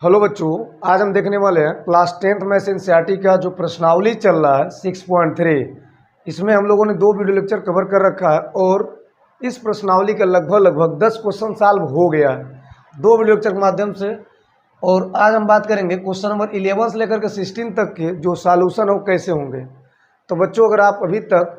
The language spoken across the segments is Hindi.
हेलो बच्चों, आज हम देखने वाले हैं क्लास 10th में से एनसीईआरटी का जो प्रश्नावली चल रहा है 6.3। इसमें हम लोगों ने 2 वीडियो लेक्चर कवर कर रखा है और इस प्रश्नावली का लगभग 10 क्वेश्चन सॉल्व हो गया है 2 वीडियो लेक्चर के माध्यम से। और आज हम बात करेंगे क्वेश्चन नंबर 11 से लेकर के 16 तक के जो सॉल्यूशन हो कैसे होंगे। तो बच्चों, अगर आप अभी तक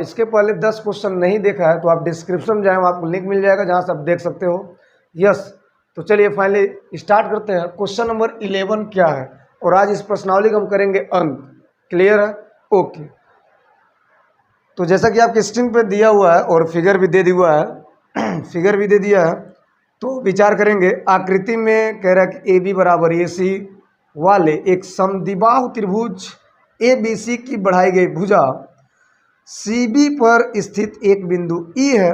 इसके पहले 10 क्वेश्चन नहीं देखा है तो आप डिस्क्रिप्शन में जाएँ, आपको लिंक मिल जाएगा जहाँ से आप देख सकते हो। यस, तो चलिए फाइनली स्टार्ट करते हैं। क्वेश्चन नंबर 11 क्या है और आज इस प्रश्नावली का हम करेंगे अंत। क्लियर है? ओके। तो जैसा कि आपके स्क्रीन पे दिया हुआ है और फिगर भी दे दिया हुआ है फिगर भी दे दिया है, तो विचार करेंगे। आकृति में कह रहा है कि ए बी बराबर ए सी वाले एक समद्विबाहु त्रिभुज ए बी सी की बढ़ाई गई भुजा सी बी पर स्थित एक बिंदु ई है।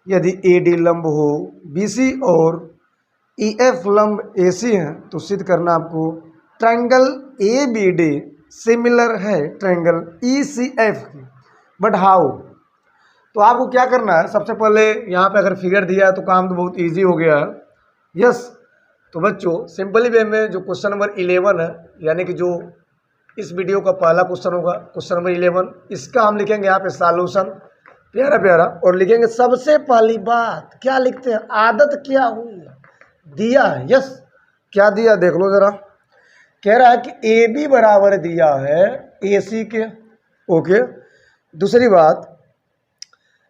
यदि ए डी लंब हो बी सी और ई एफ लंब ए सी है तो सिद्ध करना आपको triangle A B D similar है ट्रायंगल ई सी एफ की। But how? तो आपको क्या करना है, सबसे पहले यहाँ पे अगर फिगर दिया है तो काम तो बहुत इजी हो गया है। यस, तो बच्चों सिंपली वे में जो क्वेश्चन नंबर 11 है, यानी कि जो इस वीडियो का पहला क्वेश्चन होगा क्वेश्चन नंबर 11, इसका हम लिखेंगे यहाँ पे सॉल्यूशन प्यारा प्यारा। और लिखेंगे सबसे पहली बात क्या लिखते हैं, आदत क्या हुई दिया है। यस, क्या दिया देख लो जरा। कह रहा है कि ए बी बराबर दिया है ए सी के। ओके। दूसरी बात,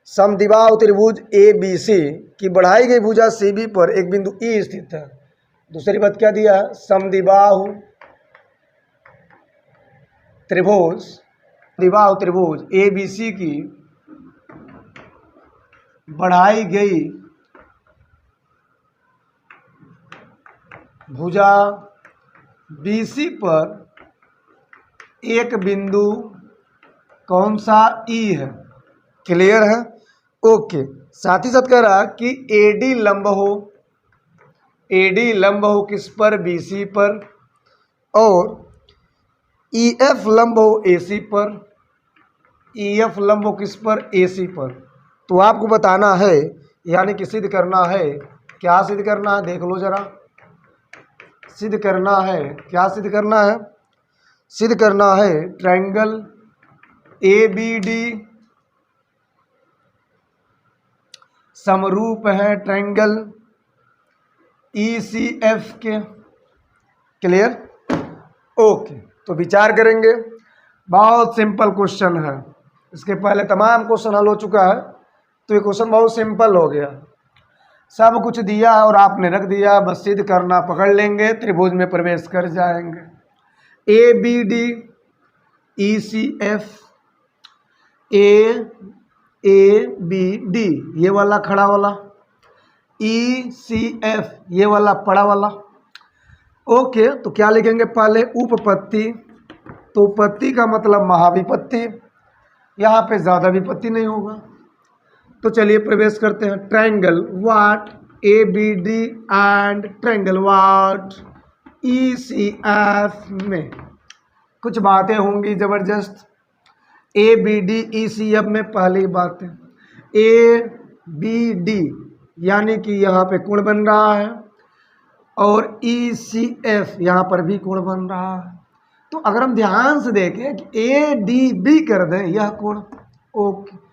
समद्विबाहु त्रिभुज ए बी सी की बढ़ाई गई भुजा सी बी पर एक बिंदु ई स्थित है। दूसरी बात क्या दिया है, समद्विबाहु त्रिभुज ए बी सी की बढ़ाई गई भुजा BC पर एक बिंदु कौन सा ई है। क्लियर है? ओके। साथ ही साथ कह रहा कि AD लंब हो, AD लंब हो किस पर, BC पर, और EF लंब हो AC पर, EF लंब हो किस पर, AC पर। तो आपको बताना है, यानी कि सिद्ध करना है। क्या सिद्ध करना है देख लो जरा। सिद्ध करना है, क्या सिद्ध करना है? सिद्ध करना है ट्रायंगल ए बी डी समरूप है ट्रायंगल ई सी एफ के। क्लियर? ओके। तो विचार करेंगे। बहुत सिंपल क्वेश्चन है, इसके पहले तमाम क्वेश्चन हल हो चुका है, तो ये क्वेश्चन बहुत सिंपल हो गया। सब कुछ दिया है और आपने रख दिया, बस सिद्ध करना पकड़ लेंगे, त्रिभुज में प्रवेश कर जाएंगे। A B D E C F, A B D ये वाला खड़ा वाला, ई सी एफ ये वाला पड़ा वाला। ओके। तो क्या लिखेंगे पहले, उपपत्ति। तो उपपत्ति का मतलब महाविपत्ति, यहाँ पे ज़्यादा विपत्ति नहीं होगा। तो चलिए प्रवेश करते हैं। Triangle what A B D and triangle what E C F में कुछ बातें होंगी ज़बरदस्त। A B D E C F में पहली बात है ए बी डी, यानी कि यहाँ पे कोण बन रहा है, और ई सी एफ यहाँ पर भी कोण बन रहा है। तो अगर हम ध्यान से देखें कि ए डी बी कर दें यह कोण, ओके,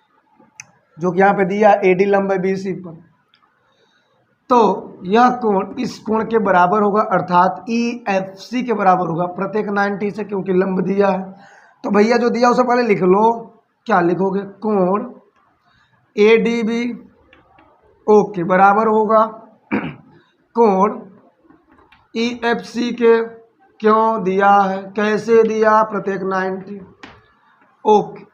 जो कि यहाँ पे दिया ए डी लंब है बी सी पर, तो यह कोण इस कोण के बराबर होगा, अर्थात ई एफ सी के बराबर होगा प्रत्येक 90 से, क्योंकि लंब दिया है। तो भैया जो दिया उसे पहले लिख लो। क्या लिखोगे, कोण ए डी बी ओके बराबर होगा कोण ई एफ सी के। क्यों दिया है, कैसे दिया, प्रत्येक 90। ओके।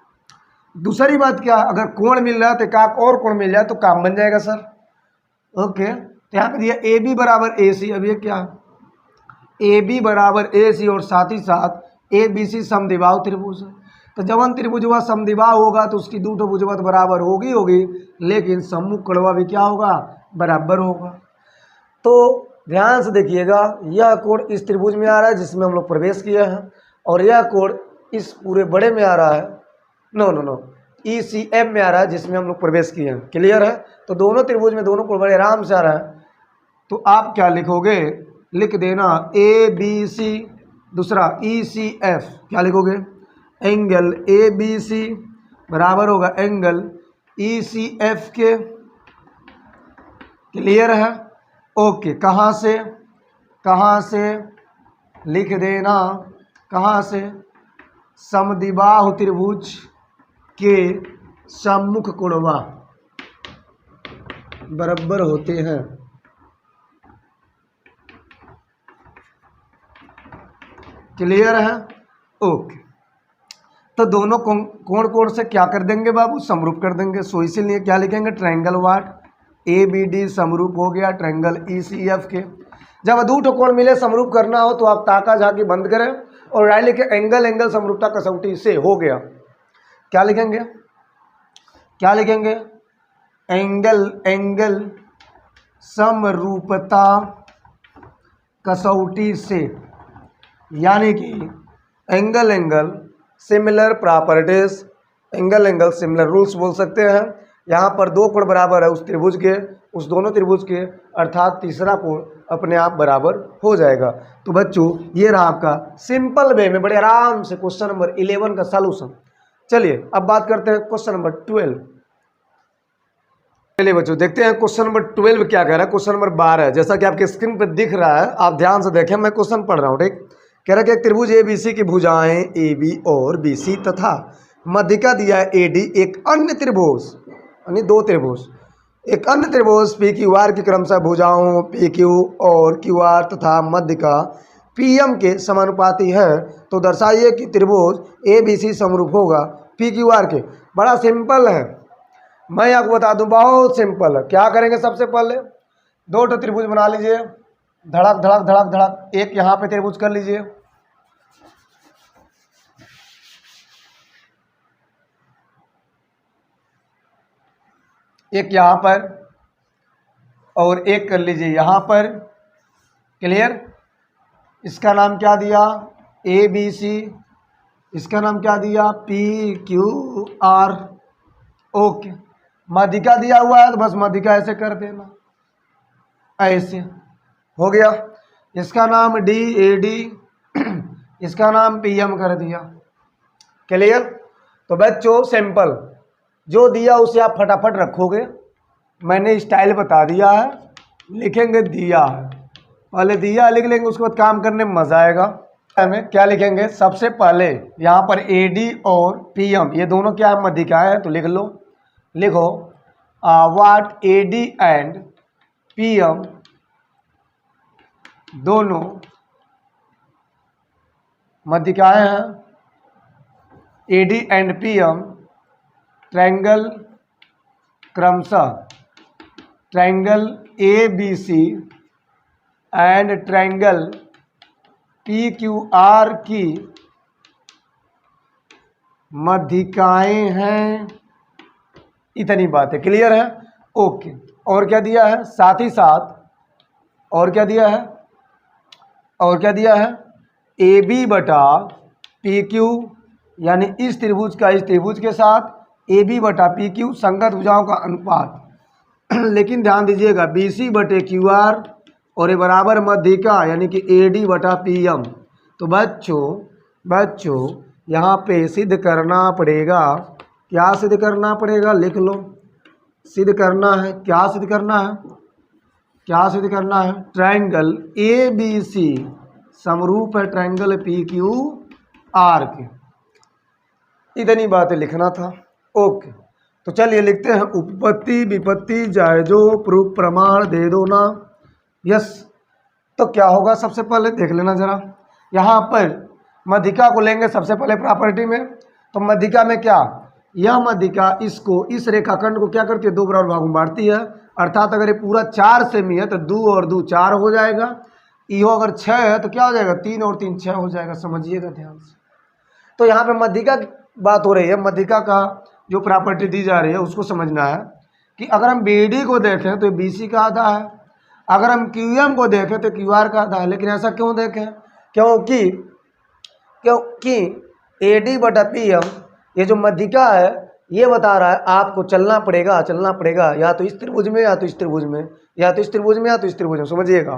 दूसरी बात क्या, अगर कोण मिल रहा है तो एक और कोण मिल जाए तो काम बन जाएगा सर। ओके। तो यहाँ पे दिया ए बी बराबर ए सी। अब ये क्या, ए बी बराबर ए सी और साथ ही साथ ए बी सी समद्विबाहु त्रिभुज है। तो जब त्रिभुज हुआ समद्विबाहु होगा तो उसकी दो भुजवा तो बराबर होगी, लेकिन सम्मुख कोणवा भी क्या होगा, बराबर होगा। तो ध्यान से देखिएगा, यह कोण इस त्रिभुज में आ रहा है जिसमें हम लोग प्रवेश किए हैं, और यह कोण इस पूरे बड़े में आ रहा है, नो ई सी एम में आ रहा है जिसमें हम लोग प्रवेश किए हैं। क्लियर है? तो दोनों त्रिभुज में दोनों कोण बड़े आराम से आ रहा है। तो आप क्या लिखोगे, लिख देना ए बी सी, दूसरा ई सी एफ, क्या लिखोगे? एंगल ए बी सी बराबर होगा एंगल ई सी एफ के। क्लियर है? ओके। कहाँ से लिख देना, कहाँ से? समद्विबाहु त्रिभुज के सम्मुख कोणवा बराबर होते हैं। क्लियर है? ओके। तो दोनों कोण कोण से क्या कर देंगे बाबू? समरूप कर देंगे। सो इसीलिए क्या लिखेंगे? Triangle what A B D समरूप हो गया ट्रायंगल ई सी एफ के। जब दो ठो कोण मिले समरूप करना हो तो आप ताका झाकी बंद करें और राय लिखे एंगल समरूपता कसौटी से हो गया। क्या लिखेंगे? क्या लिखेंगे? एंगल समरूपता कसौटी से, यानी कि angle similar properties, angle similar rules बोल सकते हैं। यहाँ पर दो कोण बराबर है उस त्रिभुज के, उस दोनों त्रिभुज के, अर्थात तीसरा कोण अपने आप बराबर हो जाएगा। तो बच्चों ये रहा आपका सिंपल वे में बड़े आराम से क्वेश्चन नंबर 11 का सॉल्यूशन। चलिए अब बात करते हैं क्वेश्चन नंबर 12। चलिए बच्चों देखते हैं क्वेश्चन नंबर 12 क्या कह रहा है। क्वेश्चन नंबर 12 जैसा कि आपके स्क्रीन पर दिख रहा है, आप ध्यान से देखें, मैं क्वेश्चन पढ़ रहा हूँ। ठीक, कह रहा है कि एक त्रिभुज ए बी सी की भुजाएं ए बी और बी सी तथा मध्यिका दिया है ए डी एक अन्य त्रिभुज, यानी दो त्रिभुज, एक अन्य त्रिभुज पी क्यू आर की क्रमशः भुजाओं पी क्यू और क्यू आर तथा मध्यिका पी एम के समानुपाती है, तो दर्शाइए कि त्रिभुज ए बी सी समरूप होगा पी क्यू आर के। बड़ा सिंपल है, मैं आपको बता दूं, बहुत सिंपल है। क्या करेंगे? सबसे पहले दो ठो त्रिभुज बना लीजिए, धड़क धड़क धड़क धड़क। एक यहाँ पे त्रिभुज कर लीजिए, एक यहाँ पर और एक कर लीजिए यहाँ पर। क्लियर? इसका नाम क्या दिया? A B C. इसका नाम क्या दिया? P Q R. ओके। मध्यिका दिया हुआ है तो बस मध्यिका ऐसे कर देना, ऐसे हो गया। इसका नाम डी ए डी, इसका नाम पी एम कर दिया। क्लियर? तो बच्चों सिंपल, जो दिया उसे आप फटाफट रखोगे। मैंने स्टाइल बता दिया है, लिखेंगे दिया है, पहले दिया लिख लेंगे, उसके बाद काम करने में मजा आएगा। हमें क्या लिखेंगे? सबसे पहले यहाँ पर ए डी और पी एम ये दोनों क्या है? मध्यिकाएं है, तो लिख लो, लिखो what A D and P M दोनों मध्यिकाएं हैं। A D and P M triangle क्रमशः triangle A B C and triangle P Q R की मध्यिकाएं हैं। इतनी बात है। क्लियर है? ओके। और क्या दिया है? साथ ही साथ और क्या दिया है? और क्या दिया है? ए बी बटा पी क्यू, यानी इस त्रिभुज का इस त्रिभुज के साथ ए बी बटा पी क्यू संगत भुजाओं का अनुपात। लेकिन ध्यान दीजिएगा बी सी बटे क्यू आर और ये बराबर मध्यिका, यानी कि ए डी बटा पी एम। तो बच्चों यहाँ पे सिद्ध करना पड़ेगा। क्या सिद्ध करना पड़ेगा? लिख लो, सिद्ध करना है। क्या सिद्ध करना है? क्या सिद्ध करना है? ट्रायंगल ए बी सी समरूप है ट्रायंगल पी क्यू आर के। इतनी बातें लिखना था। ओके, तो चलिए लिखते हैं उपपत्ति विपत्ति जायजो प्रूफ प्रमाण दे दो ना। यस, तो क्या होगा? सबसे पहले देख लेना जरा, यहाँ पर मध्यिका को लेंगे सबसे पहले प्रॉपर्टी में। तो मध्यिका में क्या? यह मध्यिका इसको, इस रेखाखंड को क्या करती है? दो बराबर भागों में बांटती है। अर्थात अगर ये पूरा 4 सेमी है तो 2 और 2 4 हो जाएगा। यो अगर 6 है तो क्या हो जाएगा? 3 और 3 6 हो जाएगा। समझिएगा ध्यान से। तो यहाँ पे मध्यिका की बात हो रही है। मध्यिका का जो प्रॉपर्टी दी जा रही है उसको समझना है कि अगर हम बी डी को देखें तो बी सी का आधा है, अगर हम क्यू एम को देखें तो क्यू आर का आधा है। लेकिन ऐसा क्यों देखें? क्योंकि ए डी बटा पी एम ये जो मध्यिका है ये बता रहा है आपको चलना पड़ेगा या तो इस त्रिभुज में या तो इस त्रिभुज में, या तो इस त्रिभुज में या तो इस त्रिभुज में। समझिएगा,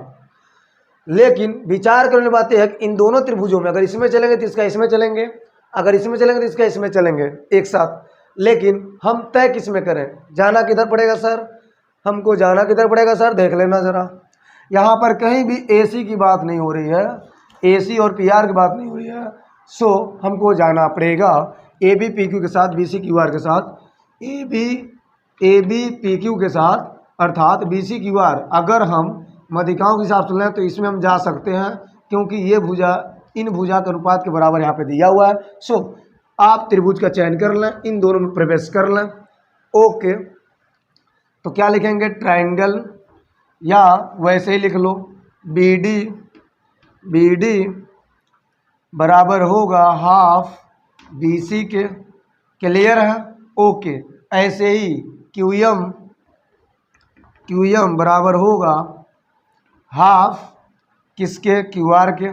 लेकिन विचार करने वाली बात यह है कि इन दोनों त्रिभुजों में अगर इसमें चलेंगे तो इसका इसमें चलेंगे, अगर इसमें चलेंगे तो इसका इसमें चलेंगे एक साथ। लेकिन हम तय किस में करें, जाना किधर पड़ेगा सर, हमको जाना किधर पड़ेगा सर, देख लेना ज़रा। यहाँ पर कहीं भी AC की बात नहीं हो रही है, AC और PR की बात नहीं हो रही है। सो हमको जाना पड़ेगा AB PQ के साथ, BC QR के साथ, AB PQ के साथ, अर्थात BC QR। अगर हम मध्यिकाओं के हिसाब से लें तो इसमें हम जा सकते हैं, क्योंकि ये भुजा इन भुजा के अनुपात के बराबर यहाँ पे दिया हुआ है। सो आप त्रिभुज का चयन कर लें, इन दोनों में प्रवेश कर लें। ओके, तो क्या लिखेंगे, ट्रायंगल, या वैसे ही लिख लो BD बराबर होगा हाफ BC के। क्लियर है? ओके, ऐसे ही QM बराबर होगा हाफ किसके, QR के।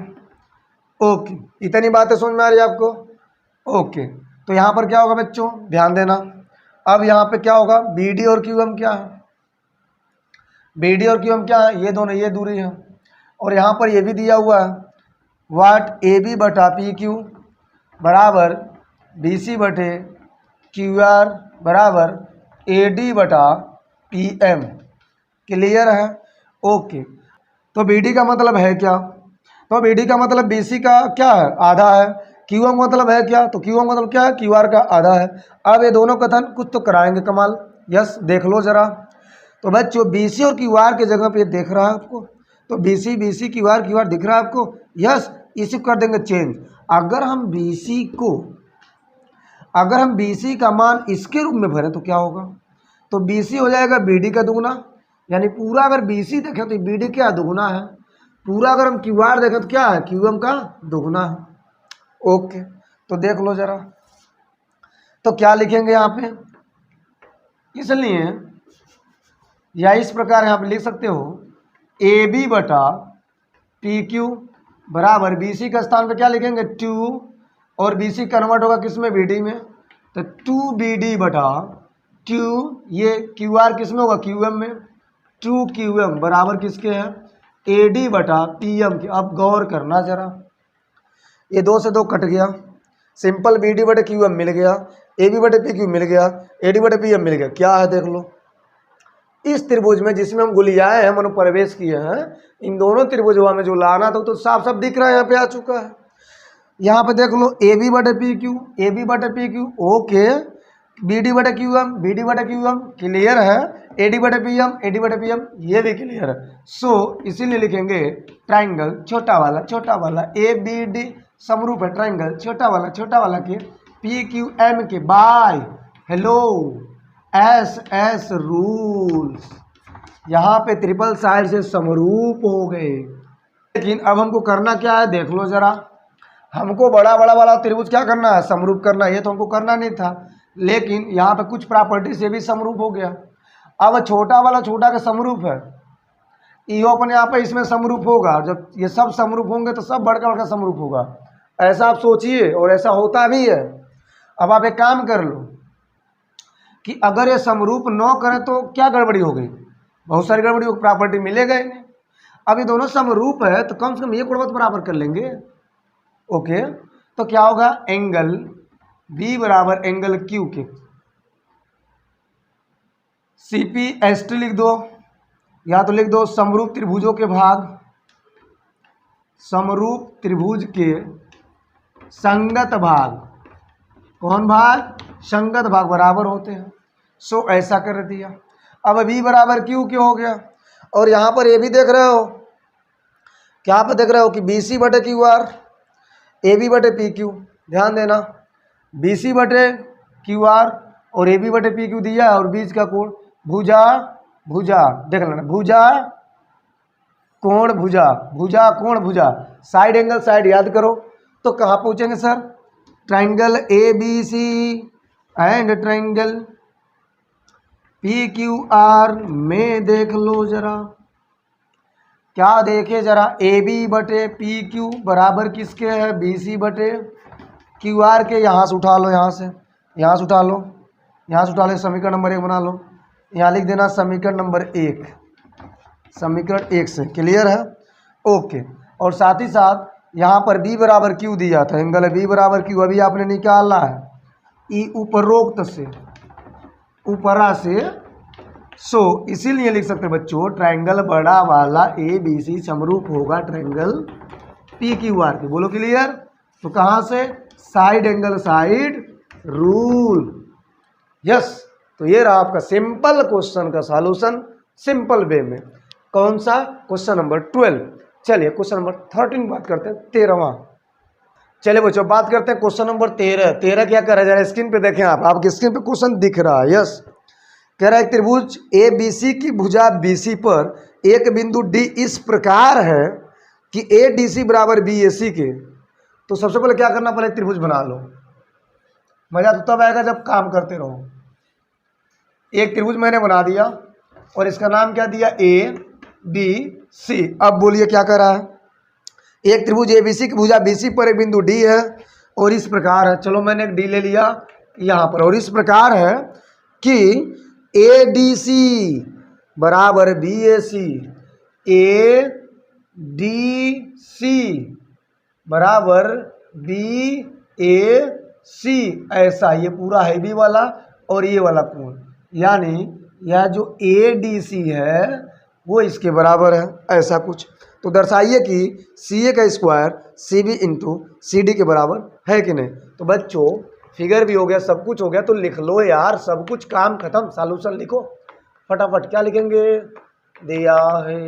ओके, इतनी बातें समझ में आ रही है आपको? ओके, तो यहाँ पर क्या होगा बच्चों, ध्यान देना। अब यहाँ पे क्या होगा, BD और QM क्या है, BD और QM क्या है, ये दोनों ये दूरी है। और यहाँ पर ये भी दिया हुआ है वाट AB बटा PQ बराबर BC बटे QR बराबर AD बटा PM। क्लियर है? ओके, तो BD का मतलब है क्या, तो BD का मतलब BC का क्या है, आधा है। QM का मतलब है क्या, तो QM का मतलब क्या है, QR का आधा है। अब ये दोनों कथन कुछ तो कराएंगे कमाल। यस, देख लो ज़रा। तो बच्चों BC और QR की जगह पे देख रहा है आपको, तो BC QR दिख रहा है आपको। यस, इसी को कर देंगे चेंज। अगर हम BC का मान इसके रूप में भरें तो क्या होगा, तो BC हो जाएगा BD का दुगुना, यानी पूरा अगर BC देखें तो BD क्या दुगुना है, पूरा अगर हम QR देखें तो क्या है, QM का दुगुना है। ओके, तो देख लो ज़रा, तो क्या लिखेंगे यहाँ पे, इसलिए या इस प्रकार यहाँ पे लिख सकते हो AB बटा PQ बराबर BC का स्थान पे क्या लिखेंगे 2, और BC कन्वर्ट होगा किस में, BD में, तो 2BD बटा 2, ये QR किस में होगा, QM में, 2QM बराबर किसके हैं, AD बटा PM के। अब गौर करना ज़रा, ये 2 से 2 कट गया, सिंपल BD बटे QM मिल गया, AB बटे PQ मिल गया, AD बटे PM मिल गया। क्या है देख लो, इस त्रिभुज में जिसमें हम गुलियाए हैं, अनुप्रवेश किए हैं, इन दोनों त्रिभुजों में जो लाना था तो साफ साफ दिख रहा है, यहाँ पे आ चुका है। यहाँ पे देख लो AB बटे PQ, ओके, BD बटे QM, क्लियर है, AD बटे PM, ये भी क्लियर है। सो इसीलिए लिखेंगे ट्राइंगल छोटा वाला ABD समरूप है ट्राइंगल छोटा वाला के PQM के बाय हेलो SS रूल्स, यहाँ पे ट्रिपल साइड से समरूप हो गए। लेकिन अब हमको करना क्या है, देख लो ज़रा, हमको बड़ा वाला त्रिभुज क्या करना है, समरूप करना है। ये तो हमको करना नहीं था, लेकिन यहाँ पे कुछ प्रॉपर्टी से भी समरूप हो गया। अब छोटा वाला छोटा का समरूप है, यो अपने यहाँ पे इसमें समरूप होगा। जब ये सब समरूप होंगे तो सब बड़का समरूप होगा, ऐसा आप सोचिए, और ऐसा होता भी है। अब आप एक काम कर लो कि अगर ये समरूप न करें तो क्या गड़बड़ी हो गई, बहुत सारी गड़बड़ी, प्रॉपर्टी मिलेगा ही नहीं। अब ये दोनों समरूप है तो कम से कम ये कोण बराबर कर लेंगे। ओके, तो क्या होगा, एंगल B बराबर एंगल Q के CPST लिख दो, या तो लिख दो समरूप त्रिभुजों के भाग, समरूप त्रिभुज के संगत भाग, कौन भाग, संगत भाग बराबर होते हैं। सो ऐसा कर दिया। अब B बराबर Q क्यों हो गया, और यहाँ पर ये भी देख रहे हो, क्या आप देख रहे हो कि BC बटे QR, AB बटे PQ, ध्यान देना, BC बटे QR और AB बटे PQ दिया है, और बीच का कोण भुजा देख लेना, भुजा साइड एंगल साइड याद करो। तो कहाँ पूछेंगे sir, triangle ABC and triangle PQR में देख लो जरा, क्या देखे जरा, AB बटे PQ बराबर किसके है, BC बटे QR के। यहाँ से उठा लो, यहाँ से उठा लो, समीकरण नंबर 1 बना लो, यहाँ लिख देना समीकरण नंबर 1, समीकरण 1 से। क्लियर है? ओके। और साथ ही साथ यहाँ पर बी बराबर क्यू दिया था, एंगल बी बराबर क्यू अभी आपने निकाला है, ई उपरोक्त से, ऊपरा से। सो इसीलिए लिख सकते हैं बच्चों, ट्रायंगल बड़ा वाला ए बी सी समरूप होगा ट्रायंगल पी क्यू आर के। बोलो क्लियर? तो कहाँ से? Side angle side rule. Yes. तो ये रहा आपका सिंपल क्वेश्चन का सॉल्यूशन, सिंपल वे में। कौन सा? Question number 12। चलिए क्वेश्चन नंबर 13 बात करते हैं, 13वां। चलिए बच्चों बात करते हैं क्वेश्चन नंबर 13। 13 क्या कर रहा है, जरा स्क्रीन पे देखें आप, आपकी स्क्रीन पे क्वेश्चन दिख रहा है। यस। कह रहा है त्रिभुज ए बी सी की भुजा बी सी पर एक बिंदु डी इस प्रकार है कि ए डी सी बराबर बी ए सी के। तो सबसे पहले क्या करना पड़ेगा, त्रिभुज बना लो। मजा तो तब आएगा जब काम करते रहो। एक त्रिभुज मैंने बना दिया और इसका नाम क्या दिया, ए बी सी। अब बोलिए क्या कर रहा है, एक त्रिभुज ए बी सी की भुजा बी सी पर एक बिंदु डी है और इस प्रकार है। चलो मैंने एक डी ले लिया यहाँ पर, और इस प्रकार है कि ए डी सी बराबर बी ए सी, ए डी सी बराबर बी ए सी, ऐसा ये पूरा है बी वाला और ये वाला कोण, यानी यह जो ए डी सी है वो इसके बराबर है, ऐसा कुछ। तो दर्शाइए कि सी ए का square C B into C D के बराबर है कि नहीं। तो बच्चों फिगर भी हो गया, सब कुछ हो गया, तो लिख लो यार, सब कुछ काम खत्म, सॉल्यूशन लिखो फटाफट। क्या लिखेंगे, दिया है,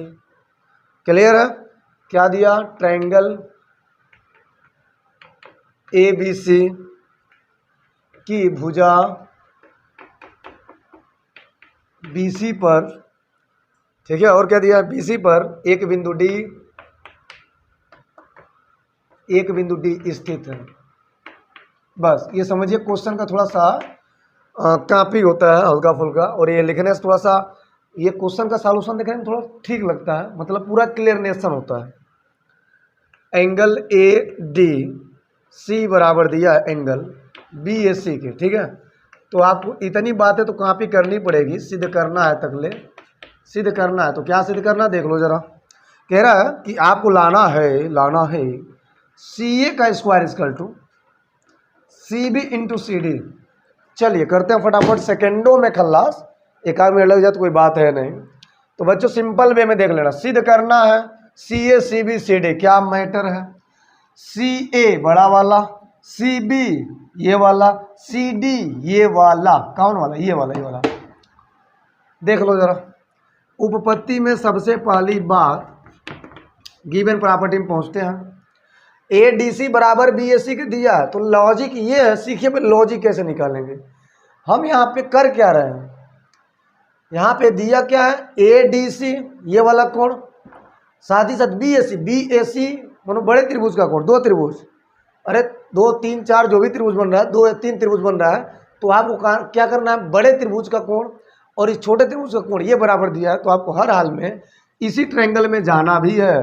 क्लियर है? क्या दिया, ट्रायंगल ए बी सी की भुजा बी सी पर, ठीक है, और क्या दिया, बी सी पर एक बिंदु डी स्थित है। बस ये समझिए क्वेश्चन का थोड़ा सा काफी होता है हल्का फुल्का, और ये लिखने से थोड़ा सा, ये क्वेश्चन का सॉल्यूशन देखने में थोड़ा ठीक लगता है, मतलब पूरा क्लियरनेशन होता है। एंगल ए डी सी बराबर दिया है एंगल बी ए सी के, ठीक है। तो आपको इतनी बातें तो कॉपी करनी पड़ेगी, सिद्ध करना है, तकले सिद्ध करना है। तो क्या सिद्ध करना है देख लो जरा। कह रहा है कि आपको लाना है सी ए का square equal to C B into C D. चलिए करते हैं फटाफट, सेकेंडों में खल्लास, एक आध मिनट लग जाए तो कोई बात है नहीं। तो बच्चों सिंपल वे में देख लेना, सिद्ध करना है सी ए सी बी सी डी, क्या मैटर है, सी ए बड़ा वाला, सी बी ये वाला, सी डी ये वाला, कौन वाला, ये वाला। देख लो जरा, उपपत्ति में सबसे पहली बात गिवन प्रॉपर्टी में पहुंचते हैं। ए डी सी बराबर बी ए सी के दिया है, तो लॉजिक ये है, सीखिए पे लॉजिक कैसे निकालेंगे। हम यहाँ पे कर क्या रहे हैं, यहाँ पे दिया क्या है, ए डी सी ये वाला कोण, साथ ही साथ बी ए सी मानो बड़े त्रिभुज का कोण, दो त्रिभुज, अरे 2 3 4 जो भी त्रिभुज बन रहा है, 2 या 3 त्रिभुज बन रहा है, तो आपको क्या करना है, बड़े त्रिभुज का कोण और इस छोटे त्रिभुज का कोण ये बराबर दिया है, तो आपको हर हाल में इसी ट्रायंगल में जाना भी है,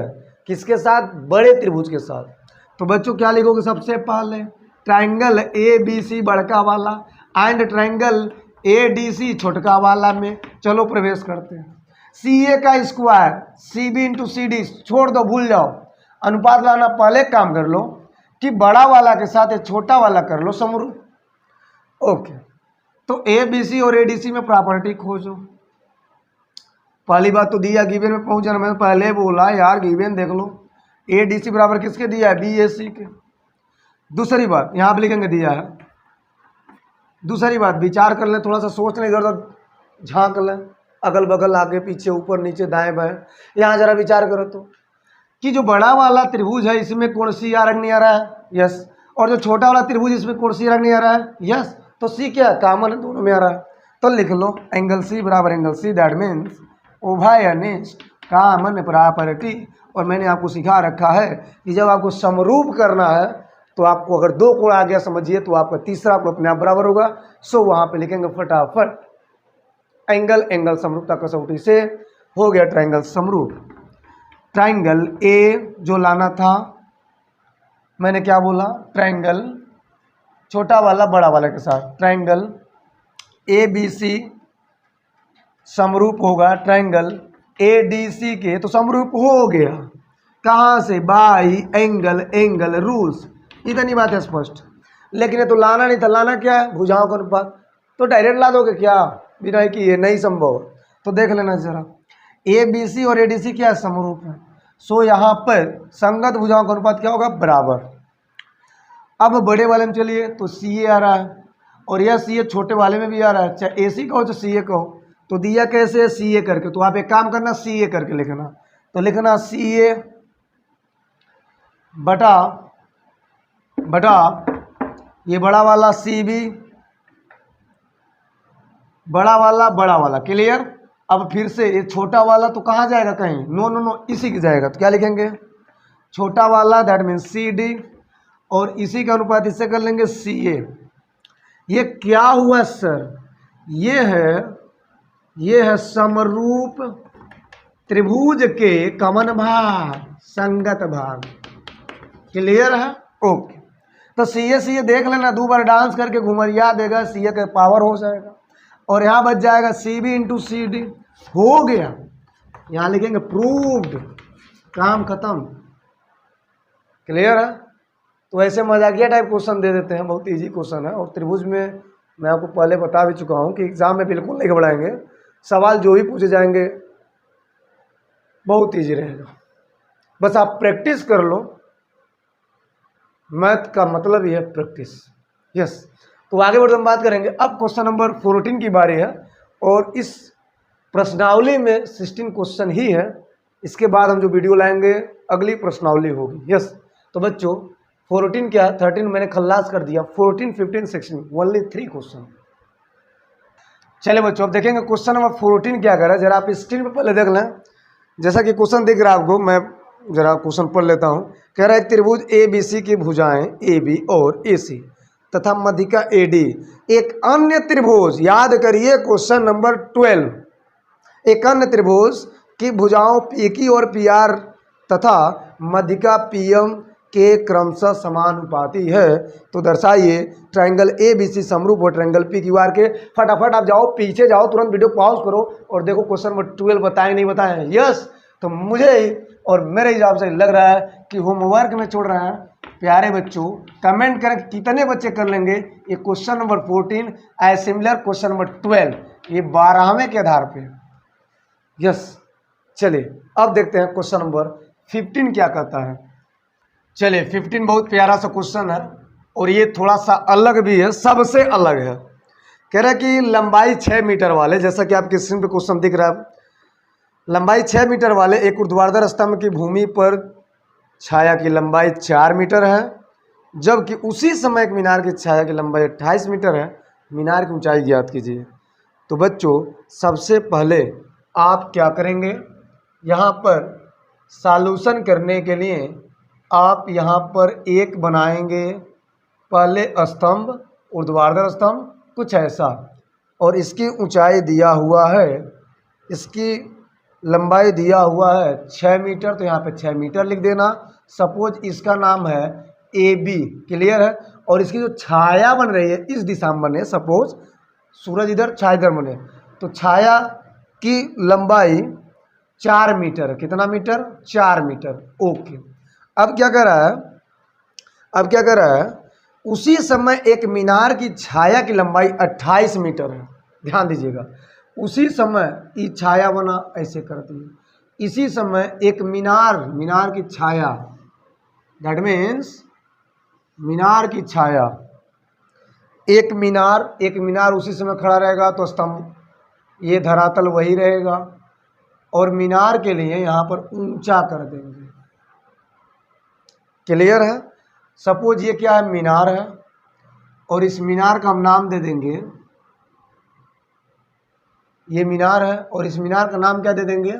किसके साथ, बड़े त्रिभुज के साथ। तो बच्चों क्या लिखोगे, सबसे पहले ट्रायंगल ए बी सी बड़का वाला and triangle A D C छोटका वाला में चलो प्रवेश करते हैं। सी ए का square C B into C D छोड़ दो, भूल जाओ, अनुपात लाना पहले काम कर लो कि बड़ा वाला के साथ एक छोटा वाला कर लो समरूप। ओके, तो ए बी सी और ए डी सी में प्रॉपर्टी खोजो। पहली बात तो दिया, गिवन में पहुंच जाना, मैंने पहले बोला यार गिवन देख लो, ए डी सी बराबर किसके दिया है, बी ए सी के। दूसरी बात यहाँ पे लिखेंगे दिया है, दूसरी बात विचार कर लें, थोड़ा सा सोच लें, इधर उधर झांक लें, अगल बगल आगे पीछे ऊपर नीचे दाएं बाएं, यहाँ जरा विचार करो तो कि जो बड़ा वाला त्रिभुज है इसमें कोण सी आ रंग नहीं आ रहा है, यस, और जो छोटा वाला त्रिभुज इसमें कोण सी रंग नहीं आ रहा है, यस, तो सी क्या है, कॉमन है, दोनों में आ रहा है। तो लिख लो एंगल सी बराबर एंगल सी, दैट मीन्स उभयनिष्ठ कॉमन प्रॉपर्टी। और मैंने आपको सिखा रखा है कि जब आपको समरूप करना है तो आपको अगर दो कोण आ गया समझिए तो आपका तीसरा कोण अपने आप बराबर होगा। सो वहाँ पे लिखेंगे फटाफट एंगल समरूपता कसौटी से हो गया ट्रायंगल समरूप। ट्रायंगल ए जो लाना था मैंने क्या बोला, ट्रायंगल छोटा वाला बड़ा वाला के साथ, ट्रायंगल ए बी सी समरूप होगा ट्रायंगल ए डी सी के, तो समरूप हो गया, कहाँ से? बाई एंगल, एंगल रूल्स, इतनी बात है स्पष्ट। लेकिन ये तो लाना नहीं था, लाना क्या है? भुजाओं का अनुपात। तो डायरेक्ट ला दोगे क्या? बिना किए नहीं संभव। तो देख लेना जरा, ए बी सी और ए डी सी क्या समरूप है, सो यहाँ पर संगत भुजाओं का अनुपात क्या होगा? बराबर। अब बड़े वाले में चलिए, तो सी ए आ रहा है और यह सी ए छोटे वाले में भी आ रहा है, चाहे ए सी कहो चाहे सी ए कहो। तो दिया कैसे? सी ए करके। तो आप एक काम करना, सी ए करके लिखना। तो लिखना सी ए बटा ये बड़ा वाला सी बी, बड़ा वाला, क्लियर। अब फिर से ये छोटा वाला तो कहाँ जाएगा? कहीं, नो नो नो, इसी की जाएगा। तो क्या लिखेंगे? छोटा वाला दैट मीन्स सी डी, और इसी का अनुपात इससे कर लेंगे सी ए। ये क्या हुआ सर? ये है समरूप त्रिभुज के कमन भाग, संगत भाग, क्लियर है? ओके। तो सी ए देख लेना, 2 बार डांस करके घुमरिया देगा, सी ए का पावर हो जाएगा और यहाँ बच जाएगा C B into C D. हो गया, यहाँ लिखेंगे प्रूव्ड, काम खत्म, क्लियर है? तो ऐसे मजाकिया टाइप क्वेश्चन दे देते हैं, बहुत इजी क्वेश्चन है। और त्रिभुज में मैं आपको पहले बता भी चुका हूँ कि एग्जाम में बिल्कुल नहीं घबराएंगे, सवाल जो भी पूछे जाएंगे बहुत इजी रहेगा, बस आप प्रैक्टिस कर लो। मैथ का मतलब ही है प्रैक्टिस। यस, तो आगे बढ़ते हम बात करेंगे। अब क्वेश्चन नंबर 14 की बारी है और इस प्रश्नावली में 16 क्वेश्चन ही है। इसके बाद हम जो वीडियो लाएंगे अगली प्रश्नावली होगी। यस, तो बच्चों 14 क्या, 13 मैंने खल्लास कर दिया, 14, 15, 16 ओनली 3 क्वेश्चन। चलिए बच्चों, अब देखेंगे क्वेश्चन नंबर 14 क्या कर रहा है। जरा आप स्क्रीन पर पहले देख लें, जैसा कि क्वेश्चन दिख रहा है आपको, मैं जरा क्वेश्चन पढ़ लेता हूँ। कह रहा है त्रिभुज ए बी सी की भुजाएं ए बी और ए सी तथा मध्यिका ए डी एक अन्य त्रिभुज, याद करिए क्वेश्चन नंबर 12, एक अन्य त्रिभुज की भुजाओं पी की और पी आर तथा मध्यिका पी एम के क्रमशः समानुपाती है, तो दर्शाइए ट्रायंगल ए बी सी समरूप और ट्रायंगल पी क्यू आर के। फटाफट आप जाओ, पीछे जाओ, तुरंत वीडियो पॉज करो और देखो क्वेश्चन नंबर 12 बताए नहीं बताए। यस, तो मुझे और मेरे हिसाब से लग रहा है कि होमवर्क में छोड़ रहे हैं। प्यारे बच्चों, कमेंट करें कितने बच्चे कर लेंगे ये question number 14 as similar question number 12, ये 12वें के आधार पे। यस, चलिए अब देखते हैं क्वेश्चन नंबर 15 क्या कहता है। चलिए 15 बहुत प्यारा सा क्वेश्चन है और ये थोड़ा सा अलग भी है, सबसे अलग है। कह रहा है कि लंबाई 6 मीटर वाले, जैसा कि आपके स्क्रीन पे क्वेश्चन दिख रहा है, लंबाई 6 मीटर वाले एक ऊर्ध्वाधर स्तंभ की भूमि पर छाया की लंबाई 4 मीटर है, जबकि उसी समय एक मीनार की छाया की लंबाई 28 मीटर है। मीनार की ऊंचाई ज्ञात कीजिए। तो बच्चों सबसे पहले आप क्या करेंगे, यहाँ पर सॉल्यूशन करने के लिए आप यहाँ पर एक बनाएंगे, पहले स्तंभ, ऊर्ध्वाधर स्तंभ कुछ ऐसा, और इसकी ऊंचाई दिया हुआ है, इसकी लंबाई दिया हुआ है 6 मीटर, तो यहाँ पे 6 मीटर लिख देना। सपोज इसका नाम है ए बी, क्लियर है, और इसकी जो छाया बन रही है इस दिशा में बने, सपोज सूरज इधर छाया इधर बने, तो छाया की लंबाई 4 मीटर, कितना मीटर? 4 मीटर। ओके, अब क्या कर रहा है, उसी समय एक मीनार की छाया की लंबाई 28 मीटर है। ध्यान दीजिएगा, उसी समय ये छाया बना, ऐसे करती है, इसी समय एक मीनार की छाया, दैट मीन्स मीनार की छाया, एक मीनार उसी समय खड़ा रहेगा तो स्तंभ, ये धरातल वही रहेगा, और मीनार के लिए यहाँ पर ऊंचा कर देंगे। क्लियर है? सपोज ये क्या है, मीनार है, और इस मीनार का हम नाम दे देंगे, ये मीनार है और इस मीनार का नाम क्या दे देंगे,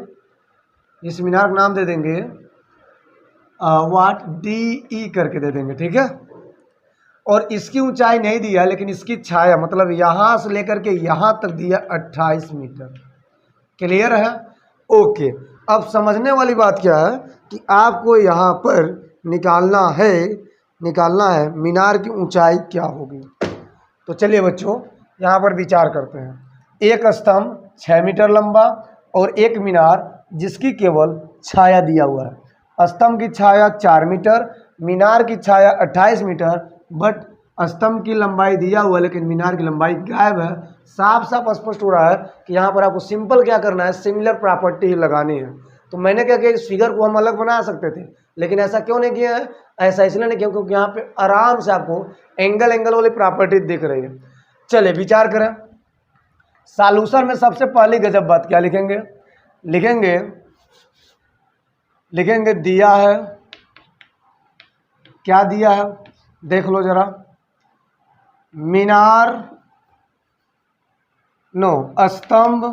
इस मीनार का नाम दे देंगे वाट डी ई करके दे देंगे, ठीक है। और इसकी ऊंचाई नहीं दिया, लेकिन इसकी छाया मतलब यहाँ से लेकर के यहाँ तक दिया 28 मीटर। क्लियर है? ओके, अब समझने वाली बात क्या है कि आपको यहाँ पर निकालना है मीनार की ऊंचाई क्या होगी। तो चलिए बच्चों यहाँ पर विचार करते हैं। एक स्तंभ 6 मीटर लंबा और एक मीनार जिसकी केवल छाया दिया हुआ है, स्तंभ की छाया 4 मीटर, मीनार की छाया 28 मीटर, बट स्तंभ की लंबाई दिया हुआ है लेकिन मीनार की लंबाई गायब है। साफ साफ स्पष्ट हो रहा है कि यहाँ पर आपको सिंपल क्या करना है, सिमिलर प्रॉपर्टी ही लगानी है। तो मैंने क्या किया, इस फिगर को हम अलग बना सकते थे, लेकिन ऐसा क्यों नहीं किया है, ऐसा इसलिए नहीं किया क्योंकि यहाँ पे आराम से आपको एंगल एंगल वाली प्रॉपर्टी दिख रही है। चलिए विचार करें। सॉल्यूशन में सबसे पहली गजब बात क्या लिखेंगे, लिखेंगे दिया है, क्या दिया है देख लो जरा, मीनार स्तंभ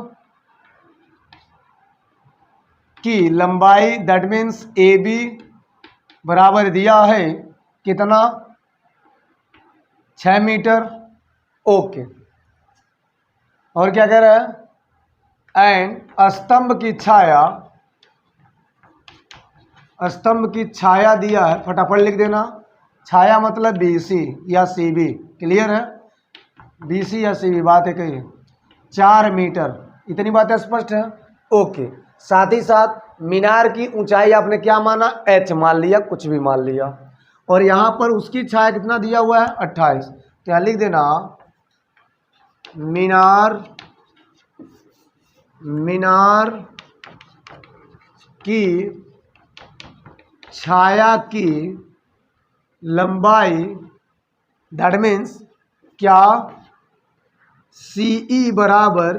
की लंबाई दैट मीन्स ए बी बराबर दिया है कितना, 6 मीटर। ओके, और क्या कह रहा है, एंड स्तंभ की छाया दिया है, फटाफट लिख देना, छाया मतलब BC या CB, क्लियर है, BC या CB बात है कही, 4 मीटर, इतनी बातें स्पष्ट है। ओके, साथ ही साथ मीनार की ऊंचाई आपने क्या माना, H मान लिया, कुछ भी मान लिया, और यहाँ पर उसकी छाया कितना दिया हुआ है, 28, क्या लिख देना, मीनार की छाया की लंबाई दैट मीन्स क्या, CE बराबर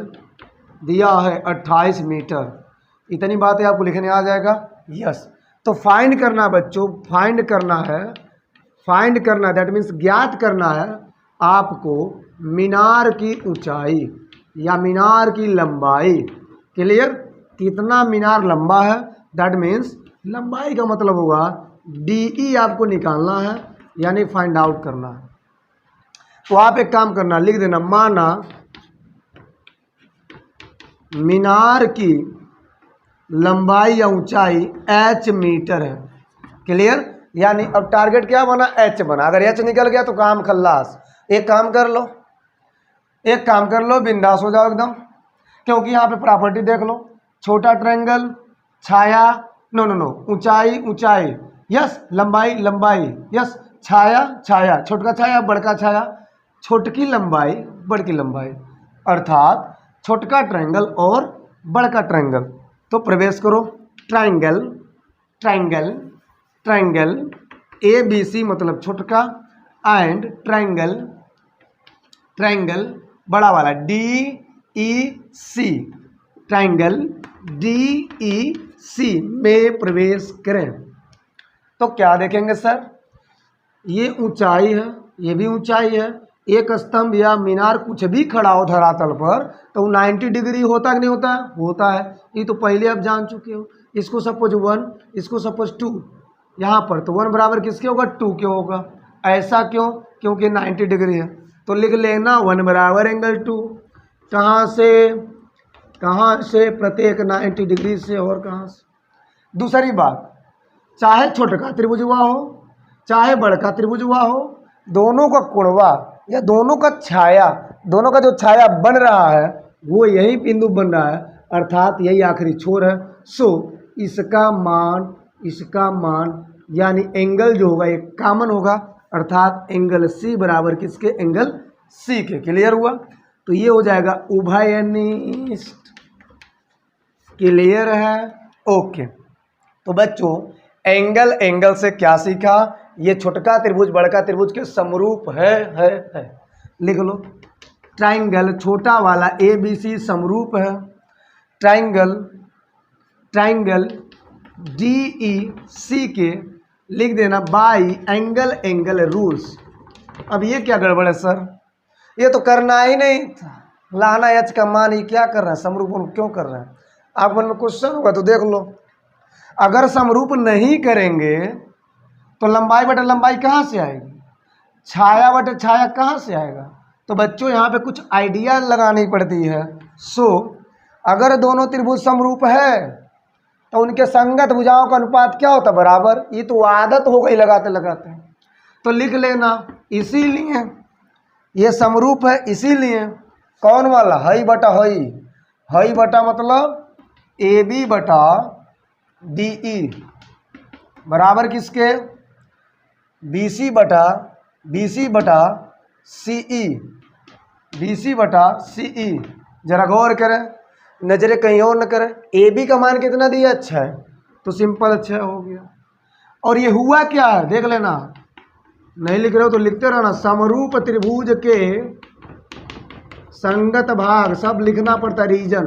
दिया है 28 मीटर। इतनी बातें आपको लिखने आ जाएगा। यस, तो फाइंड करना बच्चों, फाइंड करना दैट मीन्स ज्ञात करना है आपको मीनार की ऊंचाई या मीनार की लंबाई। क्लियर, कितना मीनार लंबा है, दैट मीन्स लंबाई का मतलब होगा DE आपको निकालना है, यानी फाइंड आउट करना है। तो आप एक काम करना, लिख देना, माना मीनार की लंबाई या ऊंचाई H मीटर है। क्लियर, यानी अब टारगेट क्या बना, H बना। अगर H निकल गया तो काम खल्लास। एक काम कर लो, बिंदास हो जाओ एकदम, क्योंकि यहाँ पे प्रॉपर्टी देख लो, छोटा ट्रायंगल, छाया नो ऊंचाई यस, लंबाई यस, छाया छोटका छाया बड़का छाया, छोटकी लंबाई बड़की लंबाई, अर्थात छोटका ट्रायंगल और बड़का ट्रायंगल। तो प्रवेश करो, ट्रायंगल ABC मतलब छोटका, एंड ट्रायंगल बड़ा वाला DEC, ट्रायंगल DEC में प्रवेश करें। तो क्या देखेंगे सर, ये ऊंचाई है, ये भी ऊंचाई है, एक स्तंभ या मीनार कुछ भी खड़ा हो धरातल पर तो 90 डिग्री होता कि नहीं होता है। ये तो पहले आप जान चुके हो। इसको सपोज 1, इसको सपोज 2, यहाँ पर तो 1 बराबर किसके होगा, 2 के होगा। ऐसा क्यों, क्योंकि 90 डिग्री है। तो लिख लेना 1 बराबर एंगल 2, कहाँ से प्रत्येक 90 डिग्री से, और कहाँ से। दूसरी बात, चाहे छोटका त्रिभुज हुआ हो चाहे बड़का त्रिभुज हुआ हो, दोनों का कोणवा या दोनों का जो छाया बन रहा है वो यही बिंदु बन रहा है, अर्थात यही आखिरी छोर है। सो इसका मान यानी एंगल जो होगा ये कॉमन होगा, अर्थात एंगल C बराबर किसके, एंगल C के। क्लियर हुआ, तो ये हो जाएगा उभयनिष्ठ। क्लियर है, ओके। तो बच्चों एंगल से क्या सीखा, ये छोटका त्रिभुज बड़का त्रिभुज के समरूप है। लिख लो, ट्रायंगल छोटा वाला ABC समरूप है, ट्रायंगल DEC के लिख देना बाई एंगल रूल्स। अब ये क्या गड़बड़ है सर, ये तो करना ही नहीं था, लाना H का मान ही क्या कर रहा है, समरूपन क्यों कर रहा है। आप मन में क्वेश्चन होगा तो देख लो, अगर समरूप नहीं करेंगे तो लंबाई बटा लंबाई कहाँ से आएगी, छाया बटा छाया कहाँ से आएगा। तो बच्चों यहाँ पे कुछ आइडिया लगानी पड़ती है। सो अगर दोनों त्रिभुज समरूप है तो उनके संगत भुजाओं का अनुपात क्या होता है, बराबर। ये तो आदत हो गई लगाते लगाते। तो लिख लेना, इसीलिए ये समरूप है, इसीलिए कौन वाला, हई बटा मतलब AB बटा DE, बराबर किसके, BC बटा CE, BC बटा CE। जरा गौर करें, नजरें कहीं और न करें। AB का मान कितना दिया, अच्छा है, तो सिंपल अच्छा हो गया। और ये हुआ क्या है देख लेना, नहीं लिख रहे हो तो लिखते रहना। समरूप त्रिभुज के संगत भाग, सब लिखना पड़ता रीजन।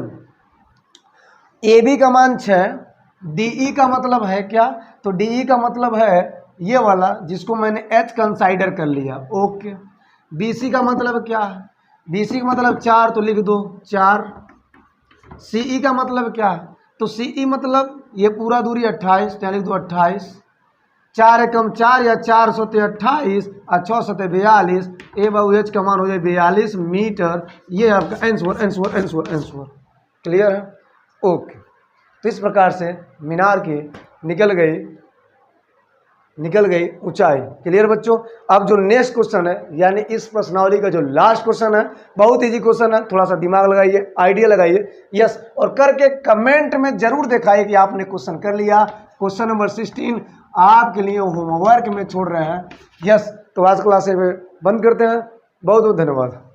AB का मान 6, DE का मतलब है क्या, तो DE का मतलब है ये वाला जिसको मैंने H कंसाइडर कर लिया, ओके। BC का मतलब क्या है, BC का मतलब 4, तो लिख दो 4। CE का मतलब क्या है, तो CE मतलब ये पूरा दूरी 28, तो लिख दो 28। 4 एकम 4 या 4 सते 28 और 6 सते 42, ए बाबू एच का मान हो जाए 42 मीटर। ये आपका आंसर क्लियर है, ओके। तो इस प्रकार से मीनार की निकल गई ऊंचाई। क्लियर बच्चों। अब जो नेक्स्ट क्वेश्चन है, यानी इस प्रश्नावली का जो लास्ट क्वेश्चन है, बहुत इजी क्वेश्चन है, थोड़ा सा दिमाग लगाइए, आइडिया लगाइए, यस, और करके कमेंट में जरूर दिखाइए कि आपने क्वेश्चन कर लिया। क्वेश्चन नंबर 16 आपके लिए होमवर्क में छोड़ रहे हैं, यस। तो आज क्लास में बंद करते हैं, बहुत बहुत धन्यवाद।